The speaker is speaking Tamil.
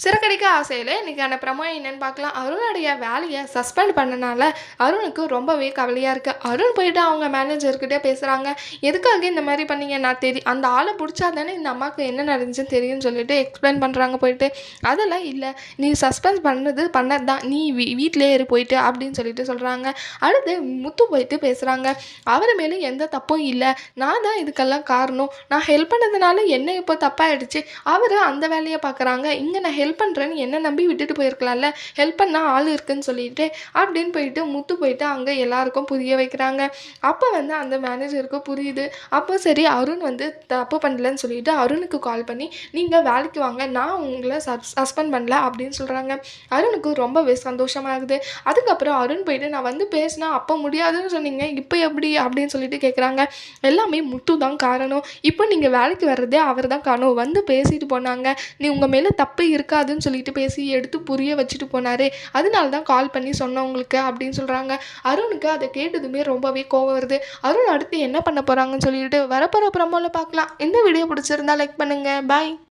சிறகடிக்க ஆசையில இன்னைக்கான ப்ரமோ என்னன்னு பார்க்கலாம். அருணுடைய வேலையை சஸ்பெண்ட் பண்ணனால அருணுக்கு ரொம்பவே கவலையாக இருக்குது. அருண் போயிட்டு அவங்க மேனேஜர்கிட்ட பேசுகிறாங்க. எதுக்காக இந்த மாதிரி பண்ணீங்க, நான் அந்த ஆளை பிடிச்சா தானே இந்த அம்மாவுக்கு என்ன நடந்துச்சுன்னு தெரியும்னு சொல்லிட்டு எக்ஸ்பிளைன் பண்ணுறாங்க போயிட்டு. அதெல்லாம் இல்லை, நீ சஸ்பெண்ட் பண்ணது தான், நீ வீட்டிலே இரு போயிட்டு அப்படின்னு சொல்லிட்டு சொல்கிறாங்க. அடுத்து முத்து போயிட்டு பேசுகிறாங்க. அவர் மேலே எந்த தப்பும் இல்லை, நான் தான் இதுக்கெல்லாம் காரணம், நான் ஹெல்ப் பண்ணதுனால என்ன இப்போ தப்பாயிடுச்சு, அவர் அந்த வேலையை பார்க்குறாங்க, இங்கே நான் ஹெல்ப் பண்ணுறேன்னு என்ன நம்பி விட்டுட்டு போயிருக்கலாம்ல, ஹெல்ப் பண்ணால் ஆள் இருக்குன்னு சொல்லிட்டு அப்படின்னு போயிட்டு முத்து போயிட்டு அங்கே எல்லாருக்கும் புரிய வைக்கிறாங்க. அப்போ அந்த மேனேஜருக்கு புரியுது. அப்போ சரி அருண் தப்பு பண்ணலன்னு சொல்லிட்டு அருணுக்கு கால் பண்ணி நீங்கள் வேலைக்கு வாங்க, நான் உங்களை சஸ்பெண்ட் பண்ணல அப்படின்னு சொல்கிறாங்க. அருணுக்கு ரொம்பவே சந்தோஷமாகுது. அதுக்கப்புறம் அருண் போயிட்டு நான் பேசினா அப்போ முடியாதுன்னு சொன்னீங்க, இப்போ எப்படி அப்படின்னு சொல்லிட்டு கேட்குறாங்க. எல்லாமே முத்து தான் காரணம், இப்போ நீங்கள் வேலைக்கு வர்றதே அவர் தான் காரணம், பேசிட்டு போனாங்க, நீ உங்கள் மேலே தப்பு இருக்காதுன்னு சொல்லிட்டு பேசி எடுத்து புரிய வச்சுட்டு போனார், அதனால தான் கால் பண்ணி சொன்னவங்களுக்கு அப்படின்னு சொல்கிறாங்க. அருணுக்கு அதை கேட்டதுமே ரொம்பவே கோவம் வருது. அருண் அடுத்து என்ன பண்ண போகிறாங்கன்னு சொல்லிட்டு வரப்போகிற ப்ரோமோவில் பார்க்கலாம். இந்த வீடியோ பிடிச்சிருந்தா லைக் பண்ணுங்கள். பாய்.